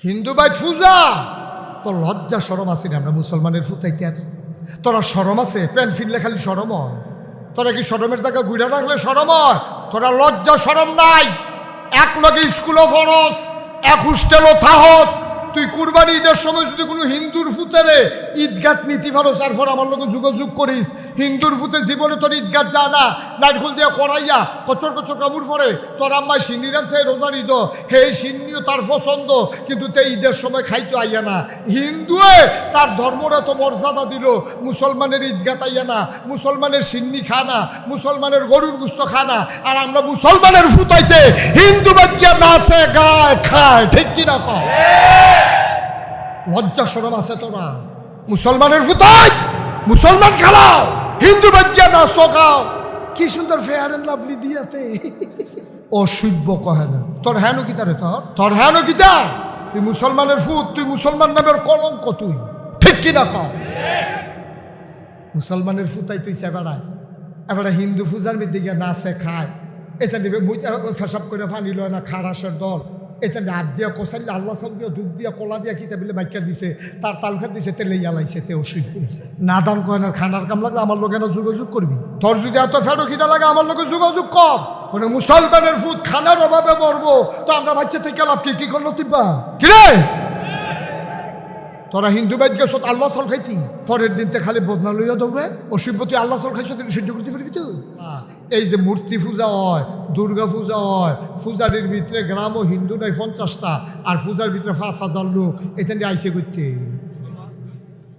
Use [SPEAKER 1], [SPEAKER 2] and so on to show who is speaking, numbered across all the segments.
[SPEAKER 1] হিন্দু ভাই পূজা তোর লজ্জা সরম আছে না? আমরা মুসলমানের ফুতাইতে আর তোরা সরম আছে? প্যান্ট ফিরলে খালি সরম হয়? তোরা কি সরমের জায়গা গুড়া রাখলে সরম হয়? তোরা লজ্জা সরম নাই। এক লগে স্কুলও ফরস, এক হোস্টেলও থাহস। তুই কুরবানি ঈদের সময় যদি কোনো হিন্দুর ফুতেরে ঈদগাত নীতি ফারস আর ফর আমার লোক যোগাযোগ করিস, হিন্দুর ফুতে জীবনে তোর ঈদগাত যা না, নাইটখুল দিয়ে করাইয়া কচর কচর কামড় পরে তোর আম্মায় সিন্নি রাখছে রোজার ঈদ, হে সিন্নিও তার পছন্দ, কিন্তু তে ঈদের সময় খাইতে আইয়া না। হিন্দুয়ে তার ধর্মরা তো মর্যাদা দিল, মুসলমানের ঈদগাত আইয়া না, মুসলমানের সিন্নি খা না, মুসলমানের গরুর গুস্ত খা না, আর আমরা মুসলমানের ফুতাইতে হিন্দু বাচ্চা নাচে গায় খায়, ঠিক কিনা কম? লজ্জা শরম আছে তোরা? মুসলমানের ফুতাই মুসলমান খালাও, হিন্দু বাচ্চা নাচো গাও। কি সুন্দর ফেয়ার এন্ড লাভলি দিয়াতে অসভ্য কহে না। তোর হ্যাঁ কিতা রে? তোর হ্যাঁ কিতা? তুই মুসলমানের ফুট, তুই মুসলমান নামের কলঙ্ক, তুই ঠিক কিনা কম? মুসলমানের ফুতাই তুই সেবাড়ায়, এবারে হিন্দু পূজার মধ্যে গিয়ে নাচে খায়, এটা নেবে ফেসাব করে ফানি লয় না খারাসের দল, এটা হাত দিয়া কষাইলে আল্লাহ সব দিয়া দুধ দিয়া কলা দিয়া কিতা বলে বাইকা দিছে, তার তালখা দিছে, তেলে ইয়ালাইছে, তে অসুবিধা না দান করে না। খানার কাম লাগলে আমার লোক এনে যোগাযোগ করবি। তোর যদি এত ফেরো খিদা লাগে আমার লোকে যোগাযোগ কর। মানে মুসলমানের ফুট খানার অভাবে মরবো, তো আমরা বাচ্চা থেকে লাভ কি করলো তিব্বা কিরে? তোরা হিন্দু বাইক গেছ আল্লাহ সল খাইছি, পরের দিনতে খালি বদনা লইয়া দৌড়ে অসভ্য। তুই আল্লাহ সল খাইছ, তুই সহ্য করতে পারবি তো? এই যে মূর্তি পূজা হয়, দুর্গা পূজা হয়, পূজারির ভিতরে গ্রামও হিন্দু নয় 50টা, আর পূজার ভিতরে 5,000 লোক এখানে আইসে করতে।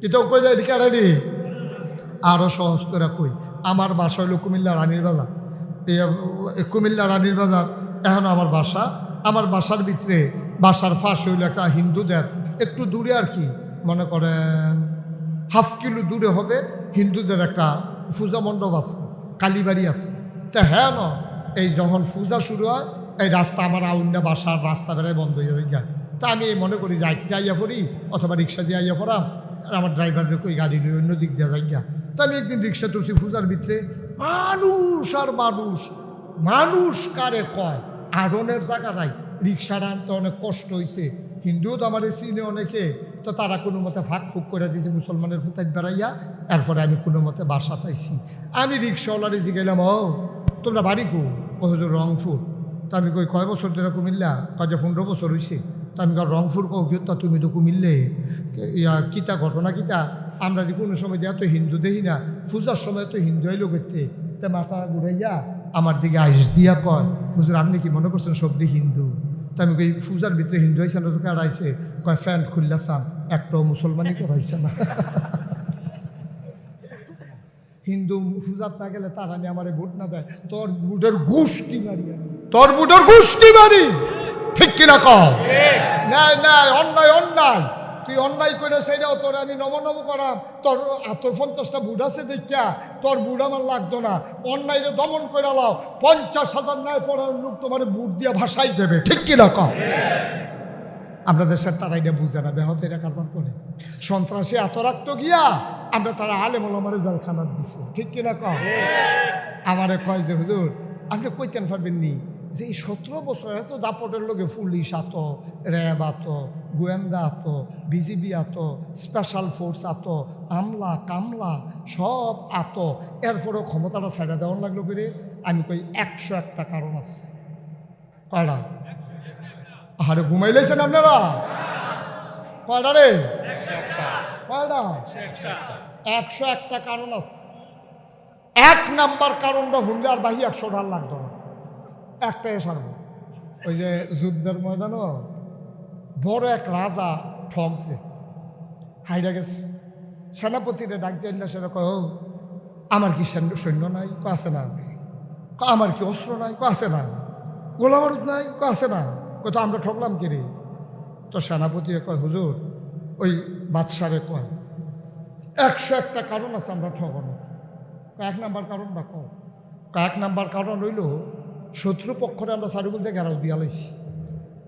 [SPEAKER 1] এটাও কই যায় রে? আরো সহজ করে কই, আমার বাসা হইল কুমিল্লা রানীর বাজার। এই কুমিল্লা রানীর বাজার এখন আমার বাসা। আমার বাসার ভিতরে বাসার ফাঁস হইল একটা হিন্দুদের একটু দূরে, আর কি মনে করেন ½ কিলো দূরে হবে হিন্দুদের একটা পূজা মণ্ডপ আছে, কালীবাড়ি আছে। তা হ্যাঁ ন, এই যখন পূজা শুরু হয় এই রাস্তা আমার আউন্না বাসার রাস্তা বেড়ায় বন্ধ হয়ে যায়। তা আমি মনে করি যে আইটটা আইয়া পড়ি অথবা রিক্সা দিয়ে আইয়া পড়াম, আর আমার ড্রাইভারের কই গাড়ি নিয়ে অন্য দিক দিয়ে যাই গা। তা আমি একদিন রিক্সা তুলছি, পূজার ভিতরে মানুষ আর মানুষ। মানুষ কারে কয়, আড়নের জায়গা নাই, রিক্সা আনতে অনেক কষ্ট হয়েছে। হিন্দুও তো আমার চিনে অনেকে, তো তারা কোনো মতে ফাঁক ফুক করে দিয়েছে মুসলমানের ফুতাই বেড়াইয়া। এরপরে আমি কোনো মতে বাসা পাইছি। আমি রিক্সাওয়ালারে জিগাইলাম, ও তোমরা বাড়ি কো? ও হচ্ছে রংপুর। তা আমি কই কয় বছর ধরে কুমিল্লা? কাজে 15 বছর হয়েছে। তা আমি রংপুর কও কি? তা তুমি তো কুমিল্লে, ইয়া কিতা ঘটনা কিতা? আমরা যে কোনো সময় দেয়া তো হিন্দু দেখি না, পূজার সময় তো হিন্দু আইলো করতে। তা মাথা ঘুরাইয়া আমার দিকে আইস দিয়া কয়, হুজুর আপনি কি মনে করছেন সব দিয়ে হিন্দু? তা আমি কই পূজার ভিতরে হিন্দু আইসে না, তোকে আড়াইছে? কয় ফ্যান্ট খুললা চান, একটাও মুসলমানই করাইছে না। হিন্দু পূজাত না গেলে তারা নিয়ে আমার ভোট না দেয়। তোর বুটের গোষ্ঠী মারি, তোর বুটের গোষ্ঠী মারি, ঠিক কিনা কও? নাই নাই, অন্যায় অন্যায়। তুই অন্যায় করে সেইটাও তোর আমি নম করাম। তোর 50টা বুট আছে দেখা তোর বুট আমার লাগতো না। অন্যায় দমন করে লাও, 50,000 ন্যায় পড়ার লোক তোমার বুট দিয়ে ভাসাই দেবে, ঠিক কিনা কও? আমরা দেশের তারা এটা বুঝে না, ব্যাহত এটা কারবার করে। সন্ত্রাসী এত রাখত গিয়া আমরা তারা আলেম ওলামারে জেলখানার দিছে, ঠিক কিনা কও? আমারে কয় যে হুজুর আপনি কইতেন পারবেন নি যে এই 17 বছর এত দাপটের লোকে পুলিশ আত, র্যাব আত, গোয়েন্দা আত, বিজিবি আত, স্পেশাল ফোর্স আত, আমলা কামলা সব আত, এরপরেও ক্ষমতাটা ছেড়ে দেওয়ার লাগলো করে। আমি কই 101টা কারণ আছে। কয়টা? আরে ঘুমাইলেছেন আপনারা? কয়টা রে? কয়টা? 101টা কারণ আছে। 1 নাম্বার কারণটা হুমলে আর বাহি 100 লাগতো না, একটাই সারব। ওই যে যুদ্ধের ময়দানও বড় এক রাজা ঠকছে, হাইরা গেছে। সেনাপতিরে ডাক দিয়ে সেটা কয়, আমার কি সৈন্য নাই? আছে না। আমার কি অস্ত্র নাই? আছে না। গোলাবারুদ নাই? আছে না। তো আমরা ঠকলাম কে রে? তো সেনাপতি কয়, হুজুর ওই বাদশারে কয় 101টা কারণ আছে আমরা ঠকানো। 1 নাম্বার কারণটা কয়? 1 নাম্বার কারণ হইল শত্রুপক্ষরে আমরা চারিগুল দিয়ে ঘেরাও দিয়া লাইছি,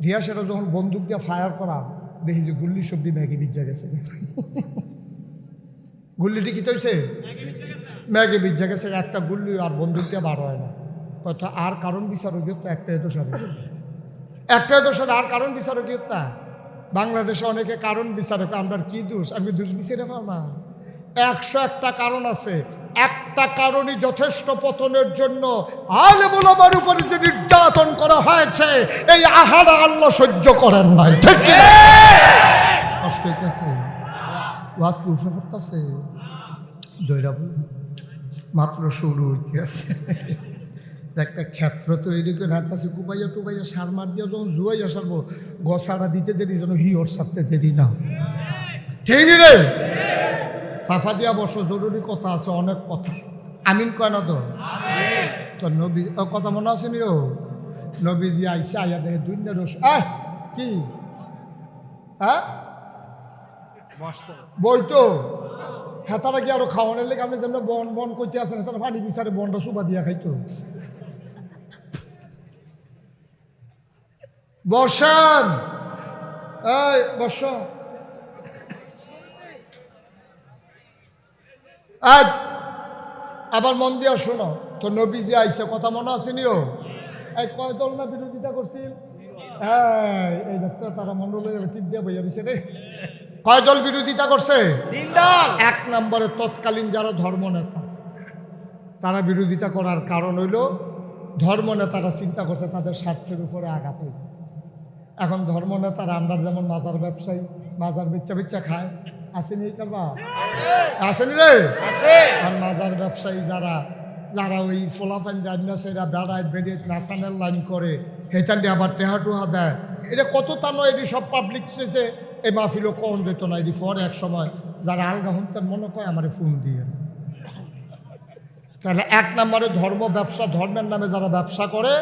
[SPEAKER 1] দিয়া সেটা যখন বন্দুক দিয়ে ফায়ার করা দেখি যে গুল্লি সবজি ম্যাগে বিজ্জা গেছে। গুল্লিটি কি চলছে? ম্যাগে বিজ্জা গেছে। একটা গুল্লি আর বন্দুক দিয়ে বার হয় না। কথা আর কারণ বিচার তো একটাই দোষ হবে, একটাই দোষ। আর কারণ বিচার কি? বাংলাদেশে অনেকে কারণ বিচারে, আমরা কি দোষ, আমি দোষ বিচারে পাও না। 101টা কারণ আছে, একটা কারণই যথেষ্ট পতনের জন্য। আলেম ওলামার উপরে যে নির্যাতন করা হয়েছে, এই আহারা আল্লাহ সহ্য করেন নাই। ঠিক কি না? কষ্ট হইতেছে, ওয়াজ কি উঠে পড়তেছে, দৈরা মাত্র শুরু হইতে আছে। একটা ক্ষেত্র তৈরি করে হাঁটতেছে, কুপাইয়া টুপাইয়া সার মার দিয়ে যখন জুয়াইয়া সারবো, গছাড়া দিতে দেরি যেন হিওর সারতে দেরি না। ঠিক রে, সাফা দিয়া বসো, জরুরি কথা আছে, অনেক কথা। আমিন কয় না তো নবী কথা মনে আছে নি? ও নবীজি আইসে, আইয়া দেখে দুইটা রস কি হ্যাঁ বইতো হেতারা কি আরো খাওয়ানোর লেগে আপনি যেমন বন বন করতে আসেন, হেতারা পানি বিচারে বনটা সুবা দিয়া খাইতো। বসেন, এই বস, আবার মন দিয়া শোনো তো। নবীজি আইসে কথা মনে আসেনি? ও এই কয় দল না বিরোধিতা করছিল? এই দেখছো তারা মন্ডলে টিপ দিয়া বইয়া দিছে রে। কয় দল বিরোধিতা করছে?
[SPEAKER 2] 3 দল।
[SPEAKER 1] 1 নম্বরে তৎকালীন যারা ধর্মনেতা, তারা বিরোধিতা করার কারণ হইল ধর্মনেতারা চিন্তা করছে তাদের স্বার্থের উপরে আঘাত হইল। এখন ধর্মনেতারা আমরা যেমন মাজার ব্যবসায়ী, মাজার বেচা বেচা খায়, আসেনি কারবা? আসেনি রে? আর মাজার ব্যবসায়ী যারা যারা ওই ফোলাফাইন রান্নাসেরা বেড়ায় বেরিয়ে নাসানের লাইন করে, হেতান দিয়ে আবার টেহাটুহা দেয়, এটা কত তা নয়, এটি সব পাবলিক শেষে এই মাহফিলও কম যেত না। এটি পরে এক সময় যারা আলগা হতেন মনে করে আমার ফোন দিয়ে। তাহলে 1 নম্বরে ধর্ম ব্যবসা, ধর্মের নামে যারা ব্যবসা করে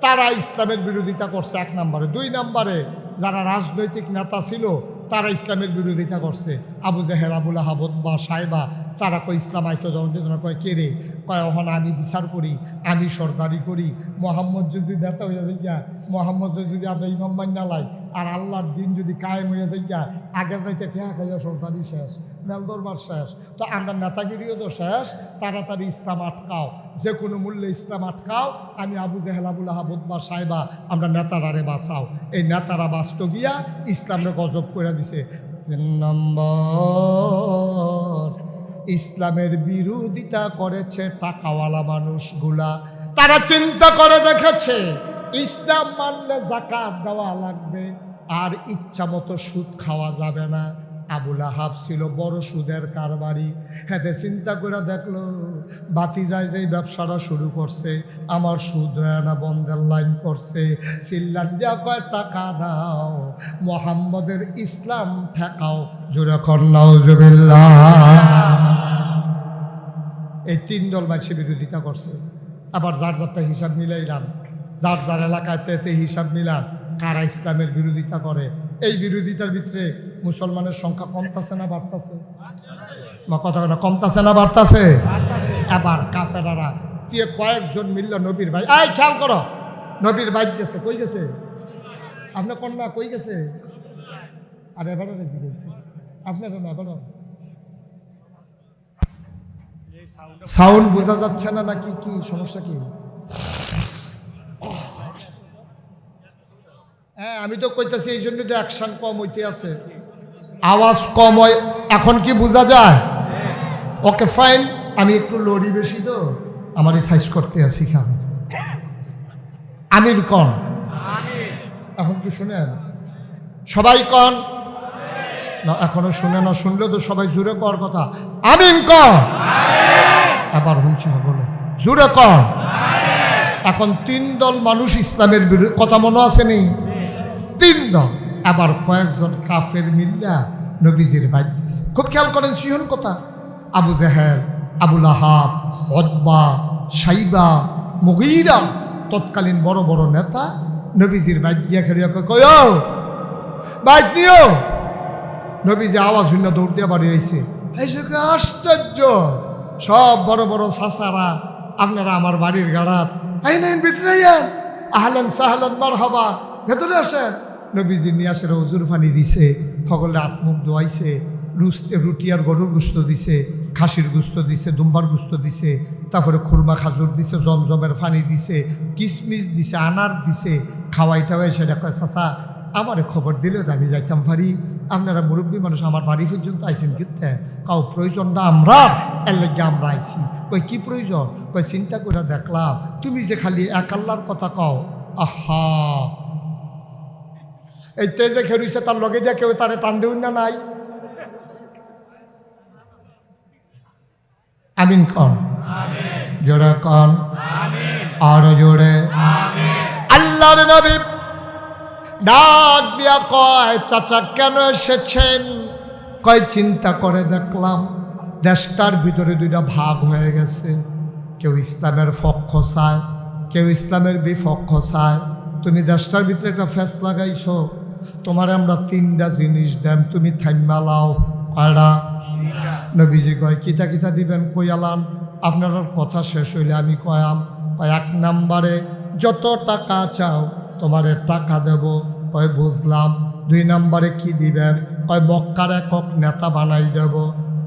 [SPEAKER 1] তারা ইসলামের বিরোধিতা করছে 1 নম্বরে। 2 নম্বরে যারা রাজনৈতিক নেতা ছিল তারা ইসলামের বিরোধিতা করছে। আবু জেহেল, আবুল আহাব, বা সাহেবা, তারা কয় ইসলাম আইতো যখন কয় কে রে, কয় ওখানে আমি বিচার করি, আমি সর্দারি করি। মোহাম্মদ যদি নেতা হইয়া যাইয়া, মোহাম্মদ যদি আমরা ইমাম মান্না লাই, আর আল্লাহর দিন যদি কায়েম হইয়া যাইয়া, আগের রাইতে ঠেয়া খাইয়া সর্দারি শেষ, মেল দরবার শেষ, তো আমরা নেতাগিরিও তো শেষ। তাড়াতাড়ি ইসলাম আটকাও, যে কোনো মূল্যে ইসলাম আটকাও। আমি আবু জেহেল, আবুল আহাব, বা সাহেবা, আমরা নেতারারে বাঁচাও। এই নেতারা বাঁচত গিয়া ইসলামরে গজব করে দিছে। 3 নম্বর, ইসলামের বিরোধিতা করেছে টাকাওয়ালা মানুষগুলা। তারা চিন্তা করে দেখেছে ইসলাম মানলে যাকাত দেওয়া লাগবে, আর ইচ্ছা মতো সুদ খাওয়া যাবে না। আবুল আহাব ছিল বড় সুদের কারবারি। হেতে চিন্তা করে দেখলো বাতিজায় যেই ব্যবসাটা শুরু করছে, আমার সুদ না বন্ধের লাইন করছে। চিল্লান দিয়া কয় টাকা দাও, মোহাম্মদের ইসলাম ঠেকাও। জোরে কর নাউজুবিল্লাহ। এই 3 দল মানুষে বিরোধিতা করছে। আবার যার যারটা হিসাব মিলাইলাম, যার যার এলাকায় তেতে হিসাব মিলান কারা ইসলামের বিরোধিতা করে। এই বিরোধিতার ভিতরে মুসলমানের সংখ্যা কমতাছে না বাড়তাছে? কথা কমতাছে না বাড়তাছে? এবার কাফেরারা কয়েকজন মিলল নবীর ভাই, এই খেয়াল করো, নবীর ভাই গেছে, কই গেছে? আপনার কন্যা কই গেছে? আর এবারে আপনারা না, এবার সাউন্ড বোঝা যাচ্ছে না নাকি? কি সমস্যা কি? হ্যাঁ, আমি তো কইতাছি এই জন্য তো অ্যাকশন কম হইতে আছে, আওয়াজ কম হয়। এখন কি বোঝা যায়? Okay fine. আমি একটু লড়ি বেশি তো, আমার সাইজ করতে আছি খাবে। আমির কন, এখন কি শুনেন? সবাই কন না, এখনো শুনে না। শুনলে তো সবাই জুড়ে কর কথা। আমিন কন। আবার শুনছি বলে জুড়ে কন। এখন 3 দল মানুষ ইসলামের বিরুদ্ধে, কথা মনে আসেনি? 3 দল। আবার কয়েকজন কাফের মিল্লা নবীজির বাইক দিচ্ছে। খুব খেয়াল করেন সিহন কথা। আবু জেহেল, আবুল আহাব, উতবা, সাইবা, মুগীরা, তৎকালীন বড় বড় নেতা নবীজির বাইক দিয়া খেলিয়া কয় বাইক নিও। নবীজি আওয়াজ শুনে দৌড় দিয়ে বাড়ি হয়েছে। আশ্চর্য, সব বড় বড় চাচারা আপনারা আমার বাড়ির গাড়াত আইনেন, ভিতরে আহলেন সাহলেন মারহাবা, ভেতরে আসেন। নবীজি নিয়ে আসে হুজুর পানি দিছে, সকলে আত্মুখ দোয়াইছে, রুটি আর গরুর গুস্ত দিছে, খাসির গুস্ত দিছে, দুম্বার গুস্ত দিছে, তারপরে খুরমা খাজুর দিছে, জমজমের পানি দিছে, কিশমিশ দিছে, আনার দিছে, খাওয়াই টাওয়াই। সেটা কয় চাচা আমার খবর দিলে তো আমি যাইতাম পারি। আপনারা মুরব্বী মানুষ আমার বাড়ি পর্যন্ত আইসেন কিনতে কাউ প্রয়োজনটা আমরা এর লেগে আমরা আইসি। কই কি প্রয়োজন? কই চিন্তা করে দেখলাম তুমি যে খালি এক আল্লাহর কথা কও। আহা, এই তেজে খেরুইছে তার লগে দিয়ে কেউ তারে টান দেউন না নাই? আমিন কন, জোরে কন, আরো জোরে। আল্লাহর নবী ডাক দিয়া কয়, চাচা কেন এসেছেন? কয় চিন্তা করে দেখলাম দেশটার ভিতরে দুইটা ভাগ হয়ে গেছে, কেউ ইসলামের পক্ষ চায়, কেউ ইসলামের বিপক্ষ চায়। তুমি দেশটার ভিতরে একটা ফেস লাগাইছো, তোমার আমরা তিনটা জিনিস দেন, তুমি থাইমা লাও। কয়টা? নবীজি কয় কিতা কিতা দিবেন? কই আলাম, আপনার কথা শেষ হইলে আমি কয়াম। কয় এক নাম্বারে যত টাকা চাও তোমারে টাকা দেব। কয় বুঝলাম। 2 নাম্বারে কি দিবেন? কয় মক্কার একক নেতা বানাই দেব।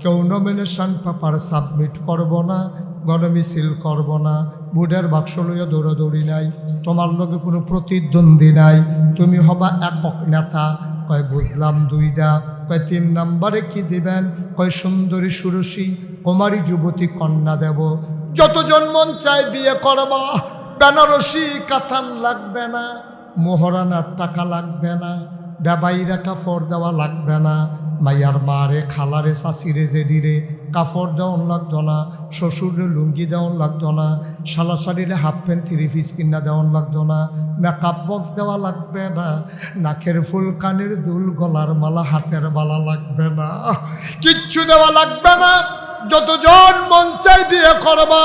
[SPEAKER 1] কেউ নমিনেশন পেপার সাবমিট করব না, গণমিছিল করব না, ভোটের বাক্স লইয়া দৌড়াদৌড়ি নাই, তোমার লগে কোনো প্রতিদ্বন্দ্বী নাই, তুমি হবা একক নেতা। কয় বুঝলাম। 2টা। কয় 3 নাম্বারে কি দিবেন? কয় সুন্দরী সুরসী কুমারী যুবতী কন্যা দেব, যতজন মন চায় বিয়ে করবা, বেনারসি কাতান লাগবে না, মোহরানার টাকা লাগবে না, বেবাইরা কাপড় দেওয়া লাগবে না, মাইয়ার মারে খালারে চাষিরে জেডিরে কাপড় দেওয়ান লাগতো না, শ্বশুরে লুঙ্গি দেওয়ান লাগতো না, শালা শাড়িরে হাফ প্যান্ট 3 পিস কিনা দেওয়ান লাগতো না, মেকআপ বক্স দেওয়া লাগবে না, নাকের ফুল, কানের দুল, গলার মালা, হাতের বালা লাগবে না, কিচ্ছু দেওয়া লাগবে না। যতজন মন চাই বিয়ে করবা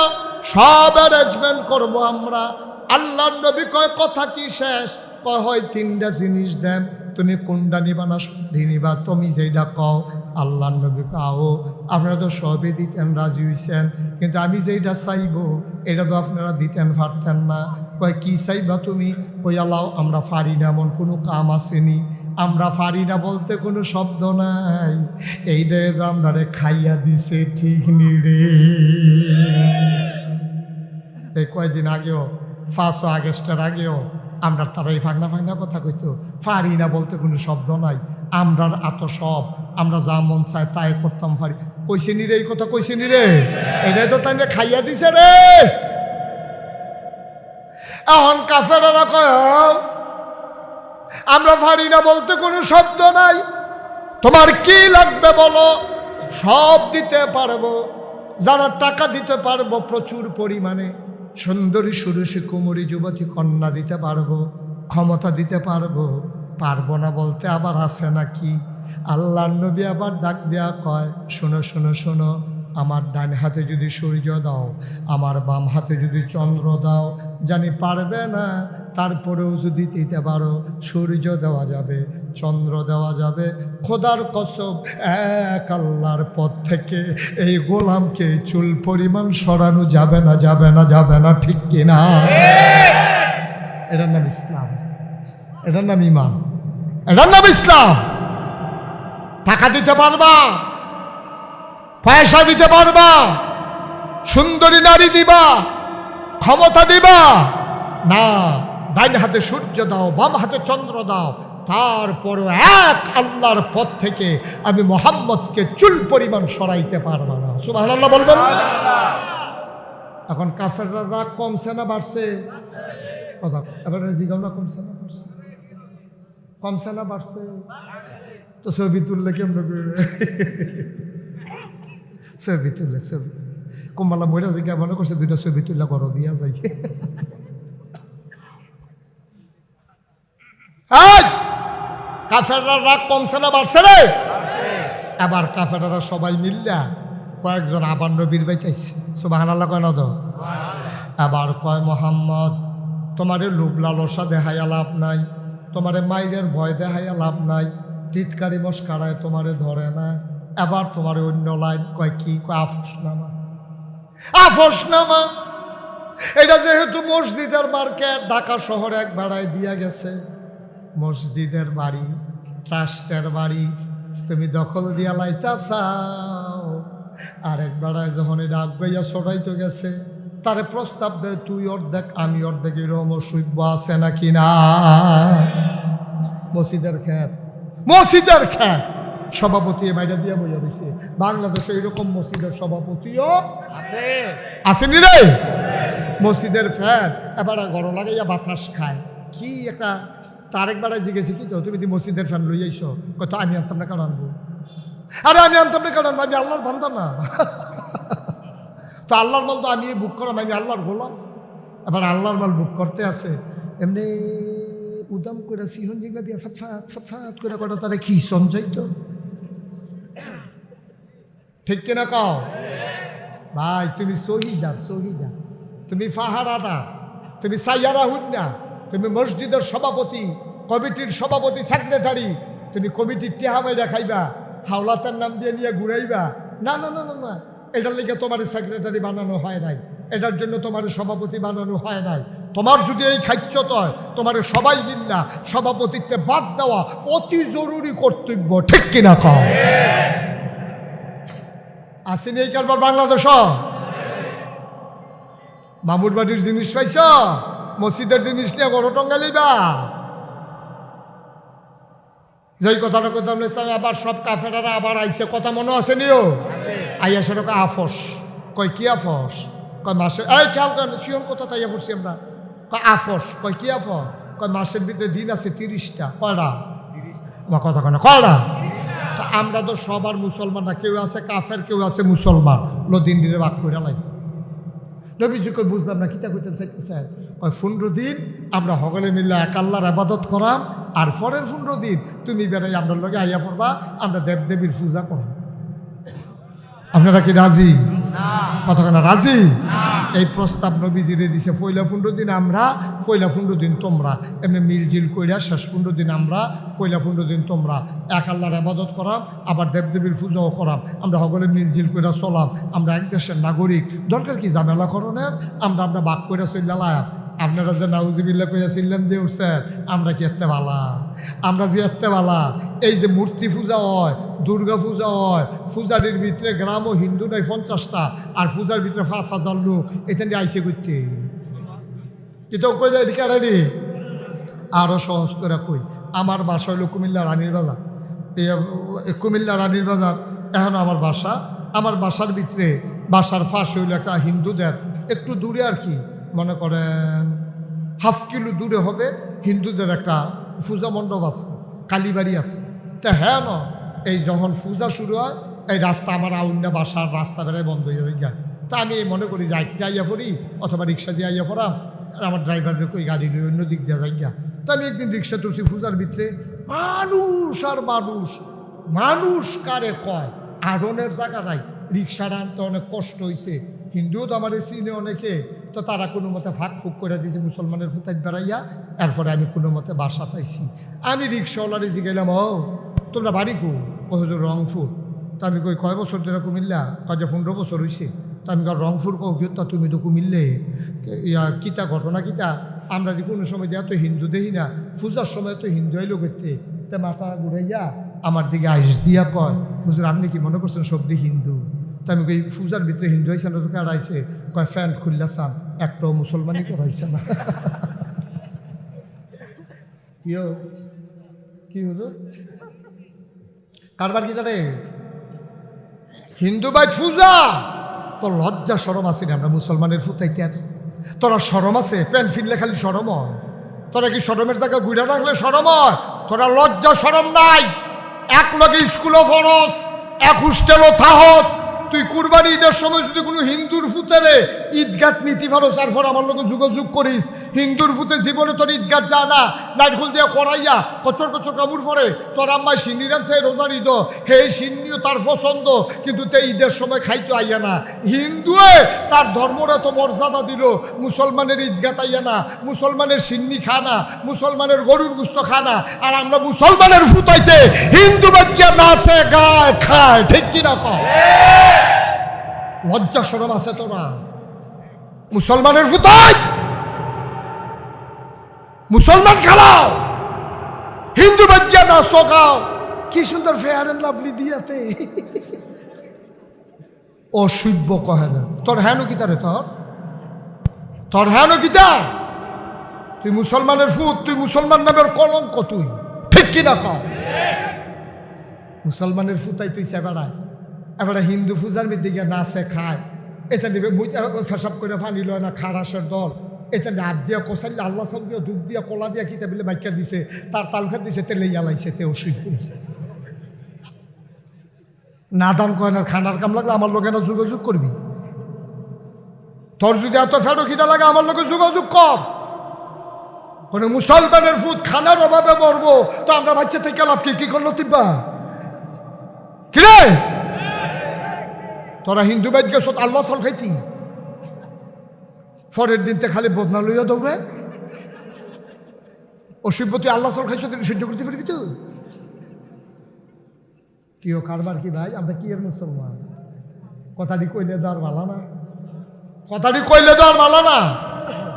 [SPEAKER 1] সব অ্যারেঞ্জমেন্ট করবো আমরা। আল্লাহর নবী কয় কথা কি শেষ? কয় হয় 3টা জিনিস দেন, তুমি কোনটা নিবা না সবই নিবা, তুমি যেইটা কও। আল্লাহর নবী কাও আপনারা তো সবই দিতেন, রাজি হইছেন, কিন্তু আমি যেইটা চাইবো এটা তো আপনারা দিতেন পারতেন না। কয় কি চাইবা তুমি? কই আল্লাহ আমরা পারি না, এমন কোনো কাম আসেনি, আমরা পারি না বলতে কোনো শব্দ নাই, এইটা তো আপনারে খাইয়া দিছে, ঠিক নি রে? এই কয়দিন আগেও 5 আগস্টের আগেও আমরা তারাই ভাগনা ভাগনা কথা কইতো, পারি না বলতে কোনো শব্দ নাই, আমরার এত সব, আমরা যা মন চায় তাই করতাম পারি। কইছে নি রে? এই কথা কইছে নি রে? এটাই তো তাই খাইয়া দিছে রে। এখন কাফেরেরা কয় আমরা পারি না বলতে কোনো শব্দ নাই, তোমার কি লাগবে বলো, সব দিতে পারবো, যারা টাকা দিতে পারবো প্রচুর পরিমাণে, সুন্দরী সুরসী কুমারী যুবতী কন্যা দিতে পারবো, ক্ষমতা দিতে পারবো, পারবো না বলতে আবার আছে নাকি? আল্লাহর নবী আবার ডাক দেয়া কয়, শোনো শোনো শোনো, আমার ডান হাতে যদি সূর্য দাও, আমার বাম হাতে যদি চন্দ্র দাও, জানি পারবে না, তারপরেও যদি দিতে পারো, সূর্য দেওয়া যাবে, চন্দ্র দেওয়া যাবে, খোদার কসম এক আল্লাহর পথ থেকে এই গোলামকে চুল পরিমাণ সরানো যাবে না, যাবে না, যাবে না, ঠিক কিনা? এটার নাম ইসলাম, এটার নাম ইমান, এটার নাম ইসলাম। টাকা দিতে পারবা, পয়সা দিতে পারবা, সুন্দরী নারী দিবা, ক্ষমতা দিবা না, ডাইন হাতে সূর্য দাও, বাম হাতে চন্দ্র দাও, তারপরও এক আল্লাহর পথ থেকে আমি মুহাম্মদকে চুল পরিমাণ সরাইতে পারবো না। সুবহানাল্লাহ বলবেন না? এখন কাফেররা রাগ কমছে না বাড়ছে? কথা এবার জিগাও না, কমছে না বাড়ছে? কমছে না বাড়ছে? তো ছবি তুললে কেমন করে? ছবি তুললে, ছবি কমলা মহিলা জিজ্ঞা মনে করছে 2টা ছবি তুললে বড় দিয়া যায়। কাফেররা রাগ কমছে না বাড়ছে রে? এবার কাফেররা সবাই মিল্লা কয়েকজন আবার নবীর বাইতেছে, সুবহানাল্লাহ কয় না তো? এবার কয় মোহাম্মদ তোমারে লোভ লালসা দেখাইয়া লাভ নাই, তোমারে মাইরের ভয় দেখাইয়া লাভ নাই, টিটকারি মস্কারায় তোমারে ধরে না। এবার তোমার অন্য লাইন কয় কি? কয় আফসনামা। আফসনামা এটা যেহেতু মসজিদের মার্কেট, ঢাকা শহরে এক বেড়ায় দিয়া গেছে, মসজিদের বাড়ি, ট্রাস্টের বাড়ি, তুমি দখল দিয়া লাইতা চাও। আরেক বেড়ায় যখন এটা আগাইয়া ছড়াইতে গেছে, তারে প্রস্তাব দেয় তুই অর্ধেক আমি অর্ধেক, এরকম সৈব্য আছে নাকি না? মসজিদের খ্যাত, মসজিদের খ্যাত সভাপতি মাইডা দিয়ে বইয়া রয়েছে। বাংলাদেশে এরকম মসজিদের সভাপতিও আছে, আসেনি রে? মসজিদের ফ্যান এবার ঘর লাগাইয়া বাতাস খায়। কি একটা তারেক বেড়ায় জিজ্ঞেসি, কি তো তুমি দি মসজিদের ফ্যান লই আইসো? কত আমি আনতাম না, কারণ আনবো? আরে আমি আনতাম না, কারণ আমি আল্লাহর বান্দা না। তো আল্লাহর মাল তো আমি বুক করাম, আমি আল্লাহর গোলাম। এবার আল্লাহর মাল বুক করতে আছে, এমনি উদাম করে সিহন জিগলা দিয়ে ফটফাট ফটফাট করে কটা তারা কি সঞ্চয় তো, ঠিক কিনা কও ভাই? তুমি শহীদার, শহীদার, তুমি ফাহারাদার, তুমি সাইয়ারা হুন্না, তুমি মসজিদের সভাপতি, কমিটির সভাপতি, সেক্রেটারি, তুমি কমিটির টেহামাই দেখাইবা, হাওলাতের নাম দিয়ে নিয়ে ঘুরাইবা? না না না না না, এটার লেগে তোমার সেক্রেটারি বানানো হয় নাই, এটার জন্য তোমার সভাপতি বানানো হয় নাই। তোমার যদি এই খাচ্ছত হয়, তোমার সবাই মিল্লা সভাপতিত্বে বাদ দেওয়া অতি জরুরি কর্তব্য, ঠিক কিনা কও? আসেনি এই কারবার বাংলাদেশ? মামুর বাড়ির জিনিস পাইছ, মসজিদের জিনিস নিয়ে গড় টঙ্গালিবা। যেই কথাটা কথা ইসলামে আবার সব কাফেরারা আবার আইসে, কথা মনে আছে নিও? আইয়া সেটা আফস, কয় কি আফস? কয় মাসের, এই খেয়াল করেন শিওন কথা তাইয়া পড়ছি আমরা। কয় আফস, কয় কি আফস? কয় মাসের ভিতরে দিন আছে 30টা। কয়টা? আমার কথা কয় না, কয়টা? তা আমরা তো সবার মুসলমান না, কেউ আছে কাফের, কেউ আছে মুসলমান, লো দিন দিনে বাক করে লাই। নবীজি কই বুঝলাম না, কিতা কইতে চাইতেছে? কয় 15 দিন আমরা সকলে মিলে এক আল্লাহর ইবাদত করাম, আর পরের 15 দিন তুমি বেড়াই আমরা লগে আইয়া পড়বা, আমরা দেবদেবীর পূজা করাম। আপনারা কি রাজি? কতখানা রাজি? এই প্রস্তাব নবীজিরে দিছে। পয়লা 15 দিন আমরা, পয়লা 15 দিন তোমরা, এমনি মিলজিল কইরা শেষ 15 দিন আমরা, পয়লা 15 দিন তোমরা, এক আল্লাহর ইবাদত করাম, আবার দেবদেবীর পূজাও করাম, আমরা সকলে মিলজিল কইরা চলাম। আমরা এক দেশের নাগরিক, দরকার কি ঝামেলা করণের? আমরা বাক কইরা চলালাম। আপনারা যে নাউজিবিল্লাহ কইয়া চিল্লাম দিয়ে উঠছেন, আমরা কি এতে বালা? আমরা যে এতে বালা, এই যে মূর্তি পূজা হয়, দুর্গা পূজা হয়, পূজারির ভিতরে গ্রামও হিন্দু নাই 50টা, আর পূজার ভিতরে 5,000 লোক, এখানে আইসে করতে কিন্তু কই যায় রিকারি। আরও সহজ করে কই, আমার বাসা হইল কুমিল্লা রানীর বাজার। এই কুমিল্লা রানীর বাজার এখন আমার বাসা। আমার বাসার ভিতরে, বাসার পাশে হইল একটা হিন্দুদের একটু দূরে, আর কি মনে করেন ½ কিলো দূরে হবে, হিন্দুদের একটা পূজা মণ্ডপ আছে, কালীবাড়ি আছে। তা হ্যাঁ ন, এই যখন পূজা শুরু হয়, এই রাস্তা আমার আউন্না বাসার রাস্তা বেড়ায় বন্ধ হয়ে যায়। তা আমি মনে করি যে আইটটা আইয়া পড়ি, অথবা রিক্সা দিয়ে আইয়া পড়াম, আর আমার ড্রাইভারের কই গাড়ি নিয়ে অন্য দিক দিয়ে যাই গা। তা আমি একদিন রিক্সা তুলছি, পূজার ভিতরে মানুষ আর মানুষ, মানুষ কারে কয় আগুনের জায়গা নাই, রিক্সাটা আনতে অনেক কষ্ট হয়েছে। হিন্দুও তো আমার চিনে অনেকে, তো তারা কোনো মতে ফাঁক ফুক করে দিয়েছে মুসলমানের ফুতাই বেড়াইয়া। এরপরে আমি কোনো মতে বাসা পাইছি। আমি রিক্সাওয়ালারে জিগাইলাম, ও তোমরা বাড়ি কো? ও হুজুর রংপুর। তা আমি কই কয় বছর ধরে কুমিল্লা? কয় যে 15 বছর হয়েছে। তা আমি রংপুর কও, তা তুমি তো কুমিল্লে, কিতা ঘটনা কিতা? আমরা যে কোনো সময় দেওয়া তো হিন্দু দেখি না, পূজার সময় তো হিন্দু আইলো করতে। তা মাথা ঘুরাইয়া আমার দিকে আইস দিয়া কয়, হুজুর আপনি কি মনে করছেন সব দিকে হিন্দু? তা আমি কই পূজার ভিতরে হিন্দু আইসে না, তোকে আর আইসে? কয় ফ্যান্ট খুললাম, একটাও মুসলমানই করাইছে না। কি হুজুর কারবার কি জানে? হিন্দু ভাই পূজা তো লজ্জা সরম আছে না? আমরা মুসলমানের ফুতাইতে আর তোরা সরম আছে? প্যান্ট ফিরলে খালি সরম হয়? তোরা কি সরমের জায়গা গুড়া রাখলে সরম হয়? তোরা লজ্জা সরম নাই? এক লগে স্কুলও ফরস, এক হোস্টেলও থাহস। তুই কুরবানি ঈদের সময় যদি কোনো হিন্দুর ফুতেরে ঈদগাত নীতি ফারস, তারপর আমার লোক যোগাযোগ করিস, হিন্দুর ফুতে জীবনে তোর ঈদগাত যা না, নারকুল দিয়ে করাইয়া কচর কচর কামড় পরে তোর আম্মায় সিন্নি রাখছে রোজার ঈদ, হে সিন্নিও তার পছন্দ, কিন্তু তে ঈদের সময় খাইতো আইয়া না। হিন্দুয়ে তার ধর্মরা তো মর্যাদা দিল, মুসলমানের ঈদগাত আইয়া না, মুসলমানের সিন্নি খা না, মুসলমানের গরুর গুস্ত খা না, আর আমরা মুসলমানের ফুতাইতে হিন্দু বাচ্চা নাচে গায় খায়, ঠিক কিনা কয়? লজ্জা শরম আছে তোরা? মুসলমানের ফুতাই মুসলমান খেলাও, হিন্দু বাচ্চা নাচো গাও। কি সুন্দর ফেয়ার এন্ড লাভলি দিয়াতে অসভ্য কহে না। তোর হ্যাঁ কিতা রে? তোর হ্যাঁ কিতা? তুই মুসলমানের ফুট, তুই মুসলমান নামের কলঙ্ক, তুই ঠিক ঠিক কিনা কও? মুসলমানের ফুতাই তুই বেড়ায়, এবারে হিন্দু পূজার মধ্যে গিয়ে নাচে খায়, এটা নিবে ফেসাব করে ফানি লয় না খারাসের দল, এটা হাত দিয়া কষাইলে আল্লাহ সব দিয়ে দুধ দিয়া কলা দিয়া কিতা বলে বাইকা দিছে, তার তালখা দিছে তেলে জ্বালাইছে, তে ওষুধ না দান কয় না। খানার কাম লাগলে আমার লোক যোগাযোগ করবি, তোর যদি এত ফেটো খিদা লাগে আমার লোকে যোগাযোগ কর। কোনো মুসলমানের ফুট খানার অভাবে মরবো, তো আমরা বাচ্চা থেকে লাভ কি করলো তিব্বা কিরে? তোরা হিন্দু বাইত গেছ আল্লাহ সাল খাইতি, পরের দিনতে খালি বদনা লইয়া দৌড়ে অসভ্যতি আল্লাহ সাল খাইছ, তুই সহ্য করতে পারবি তো? কি ও কারবার কি ভাই, আমরা কি এর মুসলমান? কথাটি কইলে দেওয়ার ভালো না, কথাটি কইলে দেওয়ার ভালো না।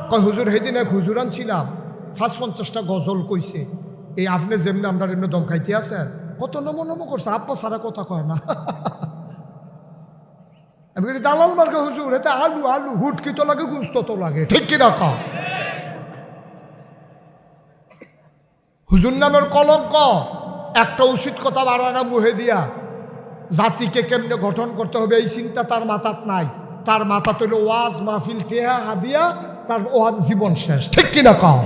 [SPEAKER 1] কয় হুজুর সেদিন এক হুজুর আনছিলাম, ৫-৫০টা গজল কইছে, এই আপনি যেমনি আমরা এমনি দম খাইতে আছে, কত নমো নমো করছে, আপা সারা কথা কয় না। আমি বলি দালাল মার্কা হুজুর, এতে আলু আলু হুটকি তো লাগে, গুস্ত তো লাগে, ঠিক কিনা কও? হুজুর নামের কলঙ্ক, একটা উচিত কথা বাড়ায় না মুহে দিয়া। জাতিকে কেমনে গঠন করতে হবে এই চিন্তা তার মাথাত নাই, তার মাথা তৈল ওয়াজ মাহফিল টেহা হাদিয়া, তার ওয়াজ জীবন শেষ, ঠিক কিনা কও?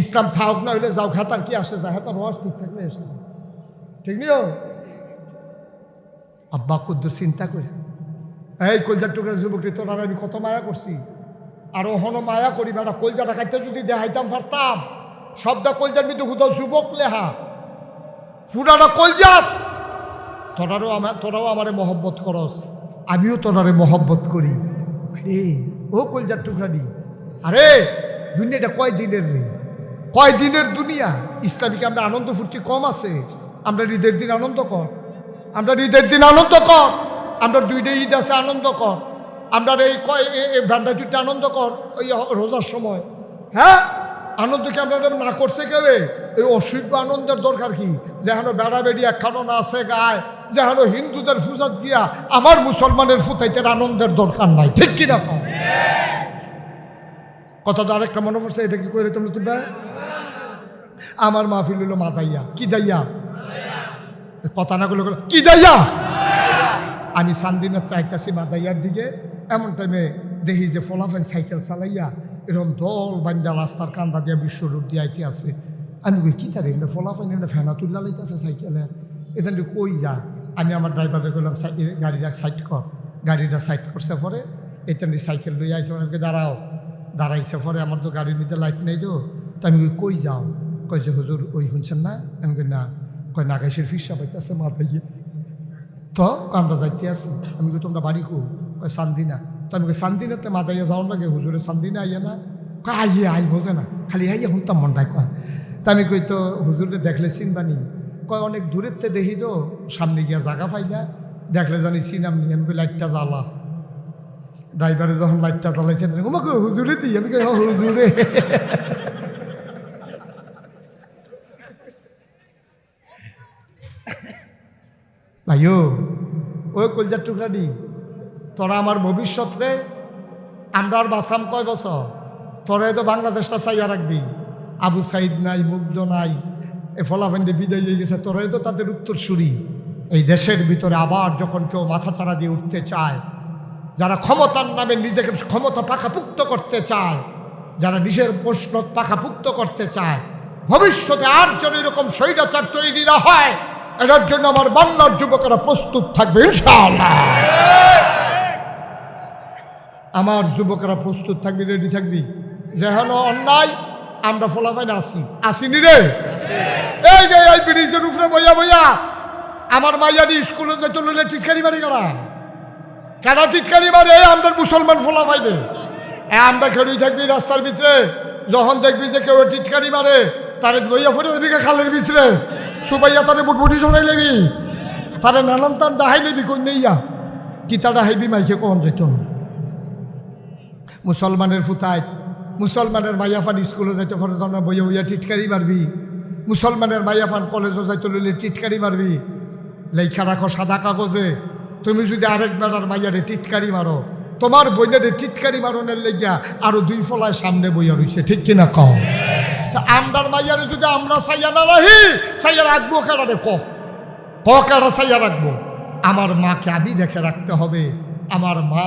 [SPEAKER 1] ইসলাম থাক না হইলে যাও, খাতার কি আসে যায়, হাতার ওয়াজ ঠিক থাকলে এসে, ঠিক নিও। আব্বা কুদ্দুর চিন্তা করে এই কলজার টুকরা যুবকটি তোর আমি কত মায়া করছি, আর ওহনো মায়া করি বেটা, কলজাটা খাইতে যদি দেখাইতাম পারতাম, সবটা কলজার মধ্যে হুদা যুবক লেহা, ফুটাটা কলজাত। তোরাও আমারে মহব্বত করস, আমিও তোরারে মহব্বত করি। আরে ও কলজার টুকরা দি, আরে দুনিয়াটা কয় দিনের রে, কয় দিনের দুনিয়া। ইসলামিকে আমরা আনন্দ ফুর্তি কম আছে, আমরা ঈদের দিন আনন্দ কর, আমরা ঈদের দিন আনন্দ কর, আমরা দুইটা ঈদ আছে আনন্দ কর, আমরা এই ভ্যান্ডা দুইটা আনন্দ কর ওই রোজার সময়। হ্যাঁ আনন্দ কি আমরা না করছে কেউ? এই অসভ্য আনন্দের দরকার কি? যেন বেড়া বেড়ি একখানো না আছে গায়, যেন হিন্দুদের পূজাত গিয়া আমার মুসলমানের ফুটাইতে আনন্দের দরকার নাই, ঠিক কিনা? কথাটা আরেকটা মনে পড়ছে, এটা কি করে তোমরা তুলবে? আমার মাহফিল হইল মাদাইয়া, কি দাইয়া কথা না গুলো কি দাইয়া। আমি সান্দিনাথ আইতাছি মাদাইয়ার দিকে, এমন টাইমে দেখি যে ফলাফেন সাইকেল চালাইয়া এরকম দল বান্ধা রাস্তার কান্দা দিয়া বিশ্ব রোড দিয়ে আইতে আছে। আমি কই কি তারে এমনি ফলাফেন এমনি ফেনা তুল্লা লাইতেছে সাইকেলে, এখান কই যা? আমি আমার ড্রাইভারে বললাম গাড়িটা সাইড কর, গাড়িটা সাইড করছে পরে এখান সাইকেল লই আইসে, আমাকে দাঁড়াও, দাঁড়াইছে পরে আমার তো গাড়ির মধ্যে লাইট নেই তো, তা আমি কই যাও? কই যে হুজুর ওই শুনছেন না? আমি কই না। কয় নাগাইশের ফিসা পাইতেছে মাথায়, তো আমরা যাইতে আছি। আমি কই তোমরা বাড়ি কো? কয় সান্দিনা। তো আমি কই সান্দিনাতে মাদাইয়া যাওয়ার লাগে, হুজুরে সান্দিনা আইয়া না? কয় আইয়ে আই বোঝে না, খালি আইয়া শুনতাম মনটায় কয়। তা আমি কই তো হুজুরে দেখলে চিনবানি? কয় অনেক দূরের তে দেখি তো, সামনে গিয়া জায়গা পাই না, দেখলে জানি চিনাম নি। আমি কই লাইটটা জ্বালা। ড্রাইভারে যখন লাইটটা জ্বালাইছেন আমাকে হুজুরে দিই, আমি কই হুজুরে। ভাইও ওই কলজার টুকরা দি, তোরা আমার ভবিষ্যৎ রে, আমরা আর বাসাম কয় বছর, তোরা তো বাংলাদেশটা চাইয়া রাখবি। আবু সাইদ নাই, মুগ্ধ নাই, এ ফলাফেন্ডে বিদায় হয়ে গেছে, তোরাই তো তাদের উত্তরসূরি। এই দেশের ভিতরে আবার যখন কেউ মাথা ছাড়া দিয়ে উঠতে চায়, যারা ক্ষমতার নামে নিজেকে ক্ষমতা পাকাপুক্ত করতে চায়, যারা নিজের প্রশ্ন পাকাপুক্ত করতে চায়, ভবিষ্যতে আর যেন এরকম স্বৈরাচার তৈরি না হয়, এটার জন্য আমার বাংলার যুবকেরা প্রস্তুত থাকবে ইনশাআল্লাহ। আমার যুবকেরা প্রস্তুত থাকবি, রেডি থাকবি। যেন অন্যায় আমরা ফলাফাইন আসিনি রে। এই যে এই ব্রিজের উপরে বইয়া বইয়া আমার মাইয়ারি স্কুলে যে চললে টিটকারি মারি কারা, কারা টিটকারি মারে? আমাদের মুসলমান ফলাফাইবে। আমরা খেলুই থাকবি রাস্তার ভিতরে, যখন দেখবি যে কেউ টিটকারি মারে তারে বইয়া ফুটে দেবি খালের ভিতরে, সুবাইয়া তারে বুটবুটি চড়াই লেবি, তারে নানান তান ডাহাই লেবি, কই নেইয়া কি তা ডাহাইবি মাইকে কখন যেত না। মুসলমানের ফুতায় মুসলমানের মাইয়াফান স্কুলে যাইতে পারে তোমরা বইয়া বইয়া টিটকারি মারবি, মুসলমানের মাইয়াফান কলেজে যাইতে লইলে টিটকারি মারবি। লেখা রাখো সাদা কাগজে, তুমি যদি আরেক বেড়ার মাইয়ারে টিটকারি মারো, তোমার বইনারে টিটকারি মারনের লেগিয়া আরো 2 ফলায় সামনে বইয়া রইছে, ঠিক কিনা কও? তা আমরার মাইয়ারে যদি আমরা সাইয়া না রাখি, সাইয়া রাখবো কেডারে কেডা সাইয়া রাখবো? আমার মাকে আমি দেখে রাখতে হবে। আমার মা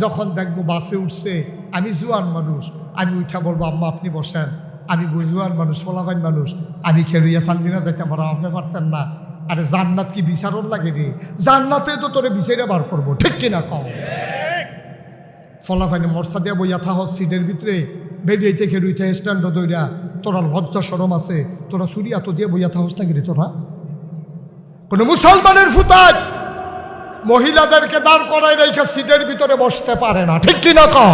[SPEAKER 1] যখন দেখবো বাসে উঠছে, আমি জুয়ান মানুষ, আমি উঠা বলবো আম্মা আপনি বসেন, আমি জুয়ান মানুষ, ফলাফাইন মানুষ, আমি খেলুইয়া চান্দিনা যাইতে পারো, আপনি পারতেন না। আরে জান্নাত কি বিচারণ লাগে রে? জান্নাতে তো তোরে বিচারে বার করবো, ঠিক কিনা কও? ফলাফাইনে মর্সা দিয়া বইয়া থাহ সিটের ভিতরে, বেরিয়েতে খেলুইতে স্ট্যান্ড দইরা, তোরা লজ্জা সরম আছে, তোরা চুরি এত দিয়ে বইয়া থাহস না গিরি? তোরা কোন মুসলমানের ফুতায় মহিলাদেরকে দাঁড় করাই রেখে সিটের ভিতরে বসতে পারে না, ঠিক কিনা কও?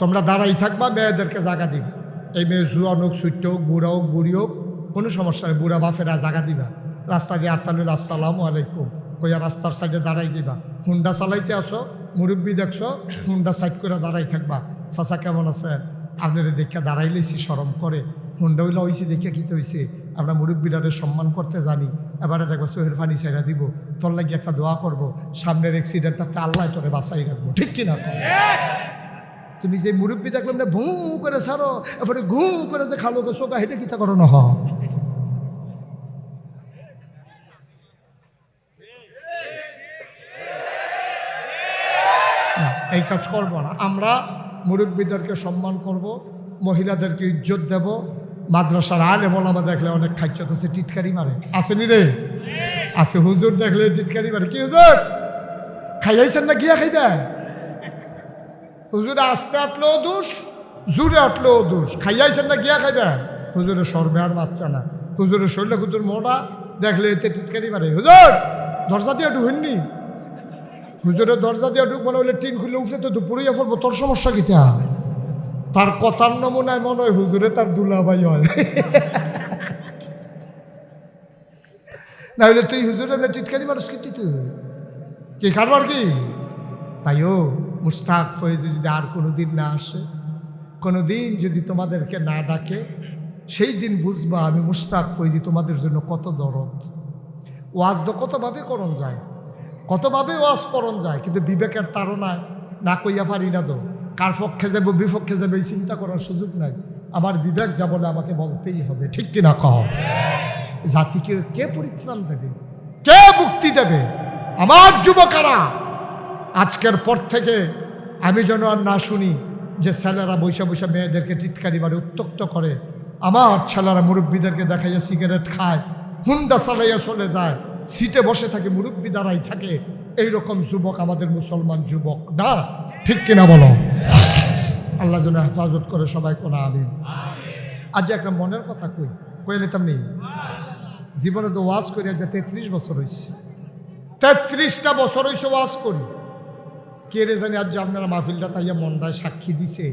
[SPEAKER 1] তোমরা দাঁড়াই থাকবা, মেয়েদেরকে জায়গা দিবা। এই মেয়ে জুয়ান হোক, সুইট হোক, বুড়া হোক, বুড়ি হোক, কোনো সমস্যা নেই, বুড়া বাফেরা জায়গা দিবা। রাস্তা দিয়ে আটতালিল আসসালামু আলাইকুম কইয়া রাস্তার সাইডে দাঁড়াই যাবা। হুন্ডা চালাইতে আসো, মুরব্বী দেখছো, হুন্ডা সাইড করে দাঁড়াই থাকবা। চাচা কেমন আছেন? আপনারা দেখে দাঁড়াইলেছি শরম করে, হুন্ডা হইলে হয়েছে দেখে কী হয়েছে, আমরা মুরব্বীরারে সম্মান করতে জানি। এবারে দেখবো চোহের পানি ছাইরা দিব, তোর লাগি একটা দোয়া করবো, সামনের অ্যাক্সিডেন্টটাতে আল্লাহ তোরে বাঁচাই রাখবো, ঠিক কিনা? তুমি যে মুরব্বী দেখলাম না ভু করে ছাড়ো, এরপরে ঘু করে যে খালো চোখা, হেঁটে কিতা করো না? এই কাজ করবো না। আমরা মুরব্বীদেরকে সম্মান করব, মহিলাদেরকে ইজ্জত দেব। মাদ্রাসার আলে ওলামা দেখলে অনেক খাইচত আছে, টিটকারি মারে, আসেনি রে? আছে। হুজুর দেখলে টিটকারি মারে, কি হুজুর খাইয়াইছেন না গিয়া খাইবেন? হুজুরে আস্তে আটলেও দোষ, জুড়ে আটলেও দোষ, খাইয়াইছেন না গিয়া খাইবেন? হুজুরে সরবে আর বাচ্চা না, হুজুরের শরীরে হুজুর মোটা দেখলে এতে টিটকারি মারে। হুজুর দরজা দিয়ে ঢুকেননি, হুজুরের দরজা দিয়ে ঢুকবো না হলে টিন খুলে উঠলে তো দুপুরিয়া পড়বো, তোর সমস্যা কিতা? তার কথার নমুনায় মনে হয় হুজুরে তার দুলাভাই হয়। না হলে তুই হুজুরের টিটকারি মানুষ কিন্তু তুই কি কারবার কি? ভাইও মুস্তাক ফয়েজি যদি আর কোনোদিন না আসে, কোনোদিন যদি তোমাদেরকে না ডাকে, সেই দিন বুঝবা আমি মুস্তাক ফয়েজি তোমাদের জন্য কত দরদ। ওয়াজ তো কতভাবে করণ যায়, কতভাবে ওয়াজ করণ যায়, কিন্তু বিবেকের তাড়নায় না কইয়া পারি না। তো কার পক্ষে যাবো বিপক্ষে যাবে এই চিন্তা করার সুযোগ নাই। আমার বিবেক যা বলে আমাকে বলতেই হবে, ঠিক কিনা কও? জাতিকে কে পরিত্রাণ দেবে, কে মুক্তি দেবে? আমার যুবকেরা, আজকের পর থেকে আমি যেন আর না শুনি যে ছেলেরা বৈশা বৈশা মেয়েদেরকে টিটকারি মারে, উত্তক্ত করে। আমার ছেলেরা মুরব্বীদেরকে দেখাইয়া সিগারেট খায়, হুন্ডা চালাইয়া চলে যায়, সিটে বসে থাকে, মুরব্বী দাঁড়াই থাকে। এইরকম যুবক আমাদের মুসলমান যুবক না, ঠিক কিনা বলো? আল্লাহ যেন হেফাজত করে সবাই কোনা আমিন। আজ একটা মনের কথা কই নিতাম নেই, জীবনে তো ওয়াজ করি আজ 33 বছর হয়েছে, 33টা বছর হয়েছে ওয়াজ করি। কে রে জানি আজ আপনারা মাহফিলটা তাইয়া মনটায় সাক্ষী দিছে,